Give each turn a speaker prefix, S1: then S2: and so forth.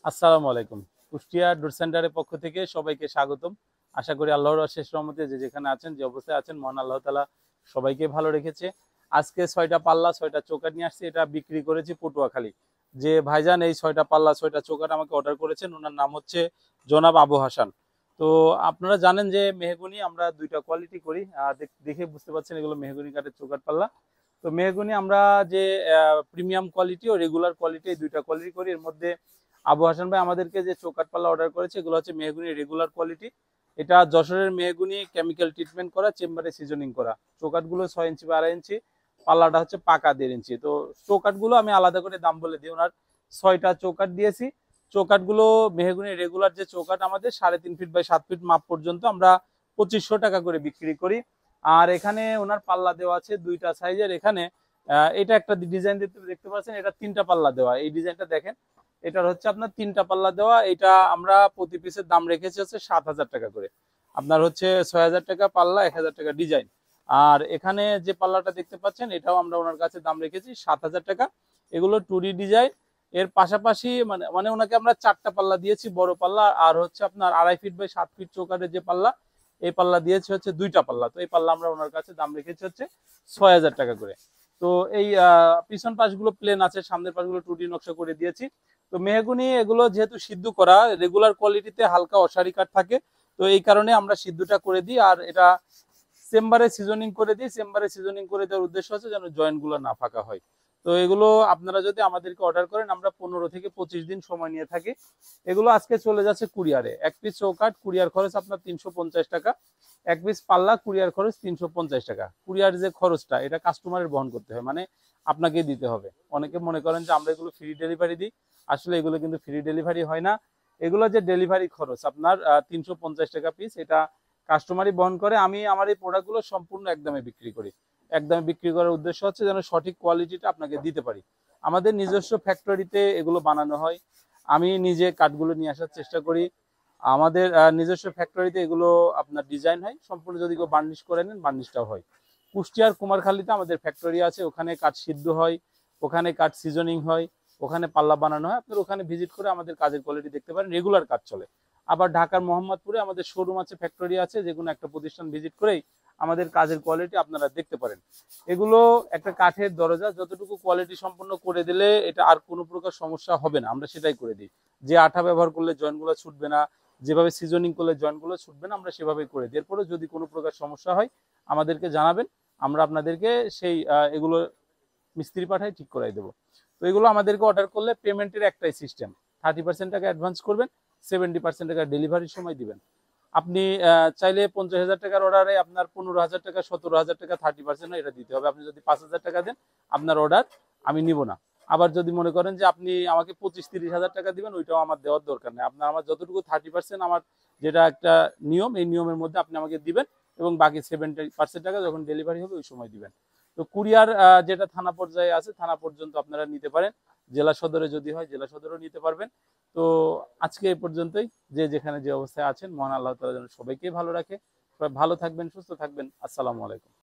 S1: আসসালামু আলাইকুম। কুষ্টিয়া ডোর সেন্টারের পক্ষ থেকে সবাইকে স্বাগতম। আশা করি আল্লাহর অশেষ রহমতে যে যেখানে আছেন, যে অবস্থায় আছেন, মহান আল্লাহ তাআলা সবাইকে ভালো রেখেছে। আজকে ৬টা পাল্লা ৬টা চৌকাঠ নিয়ে আসছি, এটা বিক্রি করেছি পটুয়াখালী। যে ভাইজান এই ৬টা পাল্লা ৬টা চৌকাঠ আমাকে অর্ডার করেছেন, ওনার নাম হচ্ছে জনাব আবু হাসান। তো আপনারা জানেন যে মেহগনি আমরা ২টা কোয়ালিটি করি। দেখে বুঝতে পারছেন এগুলো মেহগনি কাঠের চৌকাঠ পাল্লা। তো মেহগনি আমরা যে প্রিমিয়াম কোয়ালিটি ও রেগুলার কোয়ালিটি, এই ২টা কোয়ালিটি করি। এর মধ্যে আবু হাসান ভাই আমাদেরকে যে চৌকাঠ পাল্লা অর্ডার করেছে এগুলো হচ্ছে মেহগুনি রেগুলার কোয়ালিটি। এটা যশোরের মেহগুনি, কেমিক্যাল ট্রিটমেন্ট করা, চেম্বারে সিজনিং করা। চৌকাঠগুলো ৬ ইঞ্চি বা ২.৫ ইঞ্চি, পাল্লাটা হচ্ছে পাকা ১.৫ ইঞ্চি। তো চৌকাঠগুলো আমি আলাদা করে দাম বলে দিই। ওনার ৬টা চৌকাঠ দিয়েছি। চৌকাঠগুলো মেহগুনি রেগুলার যে চৌকাঠ আমাদের ৩.৫ ফিট বাই ৭ ফিট মাপ পর্যন্ত আমরা ২৫০০ টাকা করে বিক্রি করি। আর এখানে ওনার পাল্লা দেওয়া আছে ২টা সাইজের। এখানে এটা একটা ডিজাইন দেখতে পাচ্ছেন, এটা ৩টা পাল্লা দেওয়া। এই ডিজাইনটা দেখেন, এটার হচ্ছে আপনার ৩টা পাল্লা দেওয়া। এটা আমরা প্রতি পিসের দাম রেখেছি হচ্ছে ৭,০০০ টাকা করে। আপনার হচ্ছে ৬,০০০ টাকা পাল্লা, ১,০০০ টাকা ডিজাইন। আর এখানে যে পাল্লাটা দেখতে পাচ্ছেন এটাও আমরা ওনার কাছে দাম রেখেছি ৭,০০০ টাকা। এগুলো টুরি ডিজাইন। এর পাশাপাশি মানে মানে ওনাকে আমরা ৪টা পাল্লা দিয়েছি বড় পাল্লা, আর হচ্ছে আপনার ২.৫ ফিট বাই ৭ ফিট চৌকাঠের যে পাল্লা, এই পাল্লা দিয়েছি হচ্ছে ২টা পাল্লা। তো এই পাল্লা আমরা ওনার কাছে দাম রেখেছি হচ্ছে ৬,০০০ টাকা করে। তো এই পিছন পাশগুলো প্লেন আছে, সামনের পাশগুলো টুটি নকশা করে দিয়েছি। তো মেহগুনি এগুলো যেহেতু সিদ্ধ করা, রেগুলার কোয়ালিটিতে হালকা অসারি কাঠ থাকে, তো এই কারণে আমরা সিদ্ধটা করে দিই। আর এটা চেম্বারে সিজনিং করে দিই। চেম্বারে সিজনিং করে দেওয়ার উদ্দেশ্য হচ্ছে যেন জয়েন্টগুলো না ফাঁকা হয়। তো এগুলো আপনারা যদি আমাদেরকে অর্ডার করেন, আমরা ১৫ থেকে ২৫ দিন সময় নিয়ে থাকি। এগুলো আজকে চলে যাচ্ছে কুরিয়ারে। এক পিস চৌকাঠ কুরিয়ার খরচ আপনার ৩৫০ টাকা, এক পিস পাল্লা কুরিয়ার খরচ ৩৫০ টাকা। কুরিয়ার যে খরচটা এটা কাস্টমারের বহন করতে হয়, মানে আপনাকে দিতে হবে। অনেকে মনে করেন যে আমরা এগুলো ফ্রি ডেলিভারি দিই, আসলে এগুলো কিন্তু ফ্রি ডেলিভারি হয় না। এগুলো যে ডেলিভারি খরচ আপনার ৩৫০ টাকা পিস, এটা কাস্টমারই বহন করে। আমি আমার এই প্রোডাক্টগুলো সম্পূর্ণ একদমে বিক্রি করি। একদমে বিক্রি করার উদ্দেশ্য হচ্ছে যেন সঠিক কোয়ালিটিটা আপনাকে দিতে পারি। আমাদের নিজস্ব ফ্যাক্টরিতে এগুলো বানানো হয়। আমি নিজে কাঠগুলো নিয়ে আসার চেষ্টা করি। আমাদের নিজস্ব ফ্যাক্টরিতে এগুলো আপনার ডিজাইন হয় সম্পূর্ণ। যদি কেউ বার্নিশ করে নেন, বার্নিশটাও হয়। কুষ্টিয়ার কুমারখালীতে আমাদের ফ্যাক্টরি আছে, ওখানে কাঠ সিদ্ধ হয়, ওখানে কাঠ সিজনিং হয়, ওখানে পাল্লা বানানো হয়। আপনার ওখানে ভিজিট করে আমাদের কাজের কোয়ালিটি দেখতে পারেন, রেগুলার কাজ চলে। আবার ঢাকার মোহাম্মদপুরে আমাদের শোরুম আছে, ফ্যাক্টরি আছে, যে কোনো একটা প্রতিষ্ঠান ভিজিট করেই আমাদের কাজের কোয়ালিটি আপনারা দেখতে পারেন। এগুলো একটা কাঠের দরজা, যতটুকু কোয়ালিটি সম্পন্ন করে দিলে এটা আর কোনো প্রকার সমস্যা হবে না, আমরা সেটাই করে দিই। যে আঠা ব্যবহার করলে জয়েন্টগুলো ছুটবে না, যেভাবে সিজনিং করলে জয়েন্টগুলো ছুটবে না, আমরা সেভাবেই করে দিই। এরপরে যদি কোনো প্রকার সমস্যা হয় আমাদেরকে জানাবেন, আমরা আপনাদেরকে সেই এগুলো মিস্ত্রি পাঠাই ঠিক করাই দেবো। তো এগুলো আমাদেরকে অর্ডার করলে পেমেন্টের একটাই সিস্টেম, 30% টাকা অ্যাডভান্স করবেন, 70% টাকা ডেলিভারির সময় দিবেন। আপনি চাইলে ৫০,০০০ টাকার অর্ডারে আপনার ১৫,০০০ টাকা, ১৭,০০০ টাকা 30% এটা দিতে হবে। আপনি যদি ৫,০০০ টাকা দেন, আপনার অর্ডার আমি নিব না। আবার যদি মনে করেন যে আপনি আমাকে ২৫-৩০,০০০ টাকা দিবেন, ওইটাও আমার দেওয়ার দরকার নেই। আপনার আমার যতটুকু 30% আমার যেটা একটা নিয়ম, এই নিয়মের মধ্যে আপনি আমাকে দিবেন, এবং বাকি 70% টাকা যখন ডেলিভারি হবে ওই সময় দিবেন। তো কুরিয়ার যেটা থানা পর্যায়ে আছে, থানা পর্যন্ত আপনারা নিতে পারেন। জেলা সদরে যদি হয়, জেলা সদরেও নিতে পারবেন। তো আজকে এই পর্যন্তই। যে যেখানে যে অবস্থায় আছেন, মহান আল্লাহ তাআলা যেন সবাইকে ভালো রাখে। সবাই ভালো থাকবেন, সুস্থ থাকবেন। আসসালামু আলাইকুম।